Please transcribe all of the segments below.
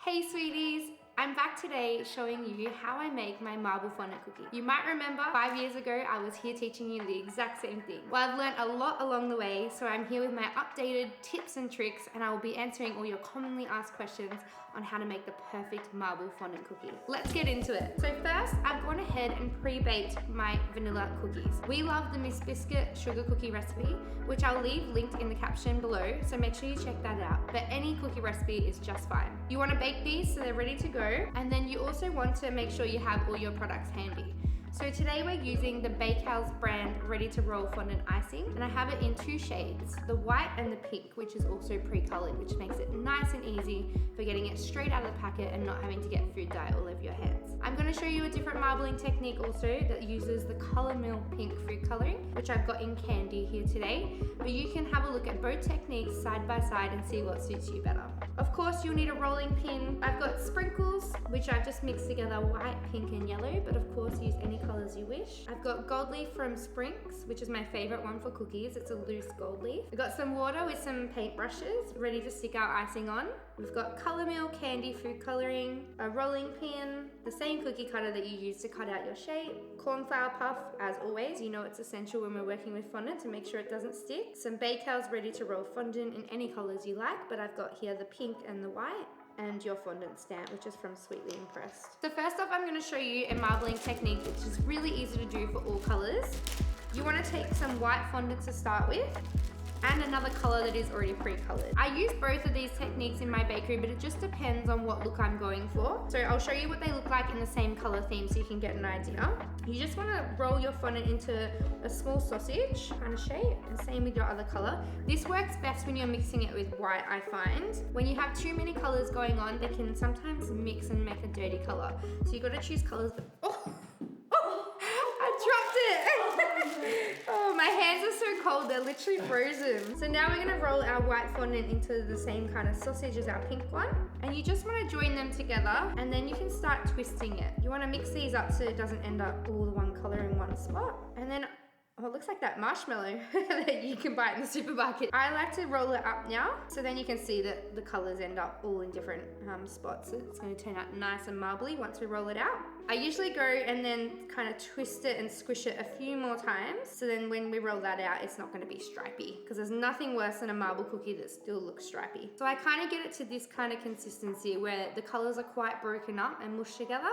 Hey sweeties! I'm back today showing you how I make my marble fondant cookie. You might remember 5 years ago I was here teaching you the exact same thing. Well, I've learned a lot along the way, so I'm here with my updated tips and tricks, and I will be answering all your commonly asked questions on how to make the perfect marble fondant cookie. Let's get into it. So first, I've gone ahead and pre-baked my vanilla cookies. We love the Miss Biscuit sugar cookie recipe, which I'll leave linked in the caption below, so make sure you check that out. But any cookie recipe is just fine. You want to bake these so they're ready to go, and then you also want to make sure you have all your products handy. So today we're using the Bakehouse brand Ready to Roll fondant icing, and I have it in 2 shades, the white and the pink, which is also pre-colored, which makes it nice and easy for getting it straight out of the packet and not having to get food dye all over your hands. I'm going to show you a different marbling technique also that uses the Color Mill pink food coloring, which I've got in candy here today, but you can have a look at both techniques side by side and see what suits you better. Of course, you'll need a rolling pin. I've got sprinkles, which I've just mixed together white, pink and yellow, but of course use any colors you wish. I've got gold leaf from Sprinks, which is my favorite one for cookies. It's a loose gold leaf. We've got some water with some paint brushes ready to stick our icing on. We've got Color Mill candy food coloring, a rolling pin, the same cookie cutter that you use to cut out your shape, cornflour puff, as always, you know it's essential when we're working with fondant to make sure it doesn't stick, some Bakehouse Ready to Roll fondant in any colors you like, but I've got here the pink and the white, and your fondant stamp, which is from Sweetly Impressed. So first off, I'm going to show you a marbling technique, which is really easy to do for all colors. You want to take some white fondant to start with, and another color that is already pre-colored. I use both of these techniques in my bakery, but it just depends on what look I'm going for. So I'll show you what they look like in the same color theme so you can get an idea. You just want to roll your fondant into a small sausage kind of shape, and same with your other color. This works best when you're mixing it with white, I find. When you have too many colors going on, they can sometimes mix and make a dirty color. So you got to choose colors that, oh, my hands are so cold, they're literally frozen. So now we're gonna roll our white fondant into the same kind of sausage as our pink one. And you just wanna join them together, and then you can start twisting it. You wanna mix these up so it doesn't end up all the one color in one spot. And then, oh, it looks like that marshmallow that you can buy in the supermarket. I like to roll it up now, so then you can see that the colors end up all in different spots. So it's gonna turn out nice and marbly once we roll it out. I usually go and then kind of twist it and squish it a few more times, so then when we roll that out, it's not gonna be stripy, because there's nothing worse than a marble cookie that still looks stripy. So I kind of get it to this kind of consistency where the colors are quite broken up and mushed together.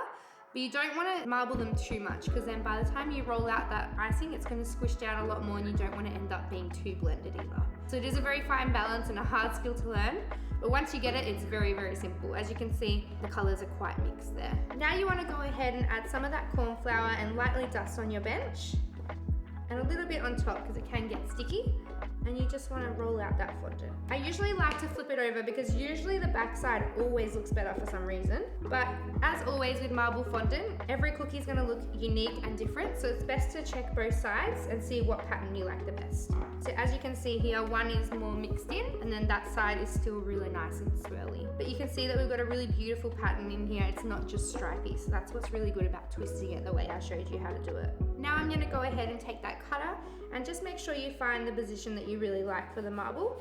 But you don't want to marble them too much, because then by the time you roll out that icing, it's going to squish down a lot more, and you don't want to end up being too blended either. So it is a very fine balance and a hard skill to learn, but once you get it, it's very, very simple. As you can see, the colors are quite mixed there. Now you want to go ahead and add some of that corn flour and lightly dust on your bench, and a little bit on top because it can get sticky. And you just want to roll out that fondant. I usually like to flip it over because usually the backside always looks better for some reason. But as always with marble fondant, every cookie is going to look unique and different, so it's best to check both sides and see what pattern you like the best. So as you can see here, one is more mixed in, and then that side is still really nice and swirly. But you can see that we've got a really beautiful pattern in here. It's not just stripy, so that's what's really good about twisting it the way I showed you how to do it. Now I'm going to go ahead and take that cutter and just make sure you find the position that you really like for the marble,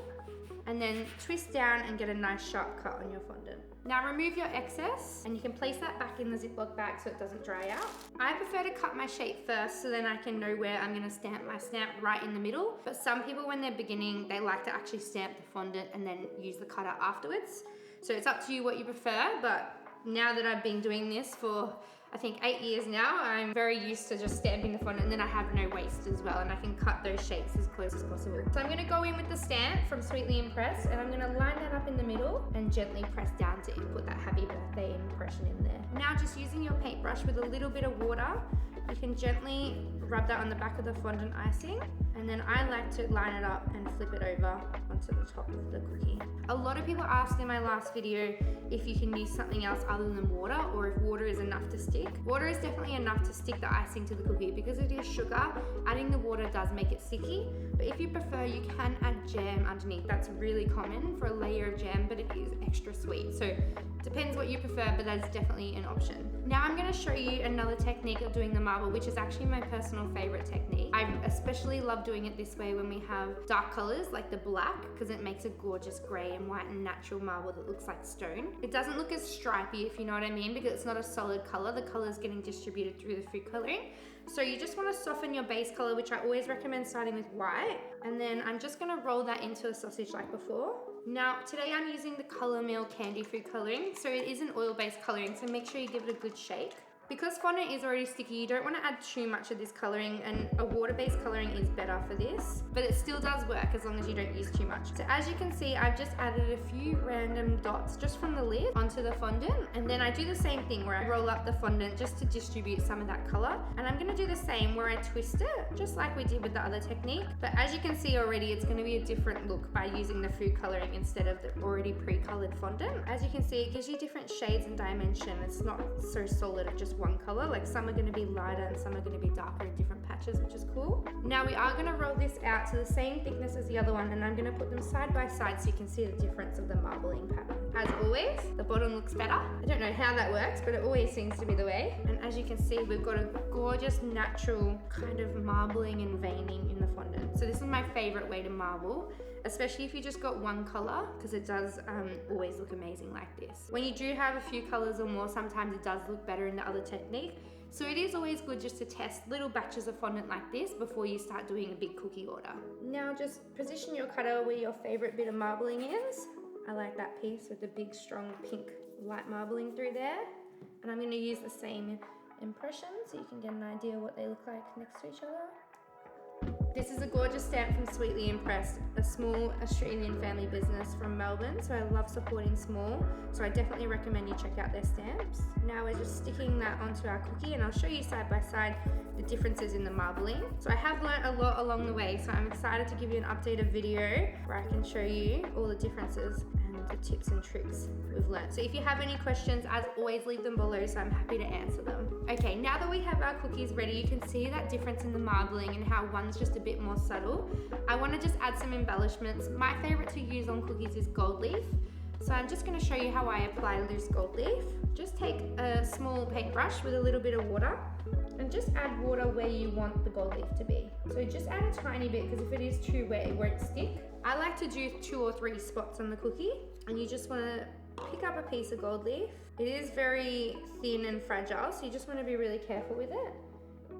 and then twist down and get a nice sharp cut on your fondant. Now remove your excess, and you can place that back in the Ziploc bag so it doesn't dry out. I prefer to cut my shape first so then I can know where I'm gonna stamp my stamp right in the middle. But some people, when they're beginning, they like to actually stamp the fondant and then use the cutter afterwards. So it's up to you what you prefer, but now that I've been doing this for I think 8 years now, I'm very used to just stamping the fondant, and then I have no waste as well, and I can cut those shapes as close as possible. So I'm gonna go in with the stamp from Sweetly Impressed, and I'm gonna line that up in the middle and gently press down to input that happy birthday impression in there. Now just using your paintbrush with a little bit of water, you can gently rub that on the back of the fondant icing, and then I like to line it up and flip it over onto the top of the cookie. A lot of people asked in my last video if you can use something else other than water, or if water is enough to stick. Water is definitely enough to stick the icing to the cookie. Because it is sugar, adding the water does make it sticky, but if you prefer, you can add jam underneath. That's really common for a layer of jam, but it is extra sweet. So depends what you prefer, but that's definitely an option. Now I'm going to show you another technique of doing the marble, which is actually my personal favorite technique. I especially love doing it this way when we have dark colors like the black, because it makes a gorgeous gray and white and natural marble that looks like stone. It doesn't look as stripy, if you know what I mean, because it's not a solid color. The color is getting distributed through the food coloring. So you just want to soften your base color, which I always recommend starting with white. And then I'm just going to roll that into a sausage like before. Now, today I'm using the Color Meal Candy Food Coloring. So it is an oil-based coloring, so make sure you give it a good shake. Because fondant is already sticky, you don't want to add too much of this coloring, and a water-based coloring is better for this, but it still does work as long as you don't use too much. So as you can see, I've just added a few random dots just from the lid onto the fondant, and then I do the same thing where I roll up the fondant just to distribute some of that color, and I'm going to do the same where I twist it, just like we did with the other technique. But as you can see already, it's going to be a different look by using the food coloring instead of the already pre-colored fondant. As you can see, it gives you different shades and dimension. It's not so solid of just one color, like some are going to be lighter and some are going to be darker in different patches, which is cool. Now we are going to roll this out to the same thickness as the other one, and I'm going to put them side by side so you can see the difference of the marbling pattern. As always, the bottom looks better. I don't know how that works, but it always seems to be the way. And as you can see, we've got a gorgeous natural kind of marbling and veining in the fondant. So this is my favorite way to marble, especially if you just got one color, because it does always look amazing like this. When you do have a few colors or more, sometimes it does look better in the other technique. So it is always good just to test little batches of fondant like this before you start doing a big cookie order. Now just position your cutter where your favorite bit of marbling is. I like that piece with the big strong pink light marbling through there. And I'm going to use the same impression so you can get an idea what they look like next to each other. This is a gorgeous stamp from Sweetly Impressed, a small Australian family business from Melbourne, so I love supporting small, so I definitely recommend you check out their stamps. Now we're just sticking that onto our cookie, and I'll show you side by side the differences in the marbling. So I have learnt a lot along the way, so I'm excited to give you an updated video where I can show you all the differences and the tips and tricks we've learnt. So if you have any questions, as always, leave them below, so I'm happy to answer them. Okay, now that we have our cookies ready, you can see that difference in the marbling and how one's just a bit more subtle. I want to just add some embellishments. My favorite to use on cookies is gold leaf. So I'm just going to show you how I apply loose gold leaf. Just take a small paintbrush with a little bit of water and just add water where you want the gold leaf to be. So just add a tiny bit, because if it is too wet, it won't stick. I like to do 2 or 3 spots on the cookie, and you just want to pick up a piece of gold leaf. It is very thin and fragile, so you just want to be really careful with it,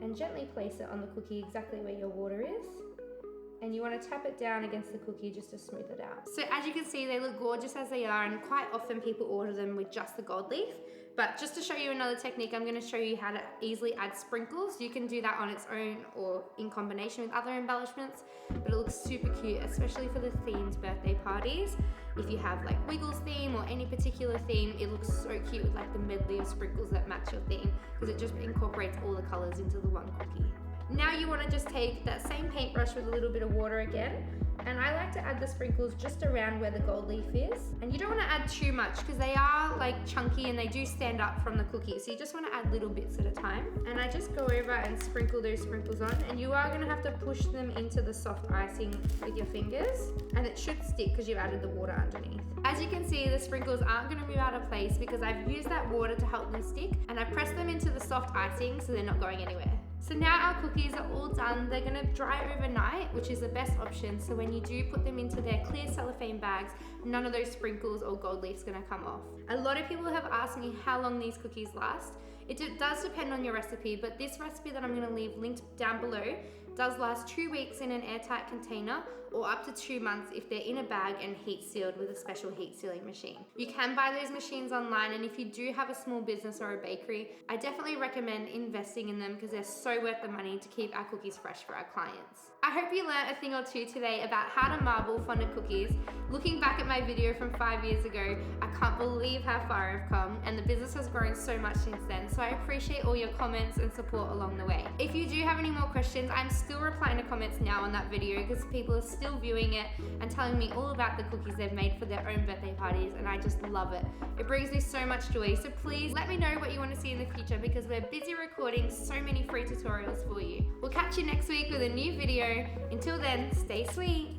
and gently place it on the cookie exactly where your water is. And you want to tap it down against the cookie just to smooth it out. So as you can see, they look gorgeous as they are, and quite often people order them with just the gold leaf. But just to show you another technique, I'm going to show you how to easily add sprinkles. You can do that on its own or in combination with other embellishments, but it looks super cute, especially for the themed birthday parties. If you have like Wiggles theme or any particular theme, it looks so cute with like the medley of sprinkles that match your theme, because it just incorporates all the colors into the one cookie. Now you want to just take that same paintbrush with a little bit of water again, and I like to add the sprinkles just around where the gold leaf is. And you don't want to add too much, because they are like chunky and they do stand up from the cookie, so you just want to add little bits at a time. And I just go over and sprinkle those sprinkles on, and you are going to have to push them into the soft icing with your fingers, and it should stick because you've added the water underneath. As you can see, the sprinkles aren't going to move out of place because I've used that water to help them stick, and I pressed them into the soft icing so they're not going anywhere. So now our cookies are all done. They're gonna dry overnight, which is the best option. So when you do put them into their clear cellophane bags, none of those sprinkles or gold leaf's gonna come off. A lot of people have asked me how long these cookies last. It does depend on your recipe, but this recipe that I'm gonna leave linked down below does last 2 weeks in an airtight container, or up to 2 months if they're in a bag and heat sealed with a special heat sealing machine. You can buy those machines online, and if you do have a small business or a bakery, I definitely recommend investing in them because they're so worth the money to keep our cookies fresh for our clients. I hope you learned a thing or two today about how to marble fondant cookies. Looking back at my video from 5 years ago, I can't believe how far I've come, and the business has grown so much since then, so I appreciate all your comments and support along the way. If you do have any more questions, I'm still replying to comments now on that video because people are still viewing it and telling me all about the cookies they've made for their own birthday parties, and I just love it. It brings me so much joy, so please let me know what you want to see in the future because we're busy recording so many free tutorials for you. We'll catch you next week with a new video. Until then, stay sweet.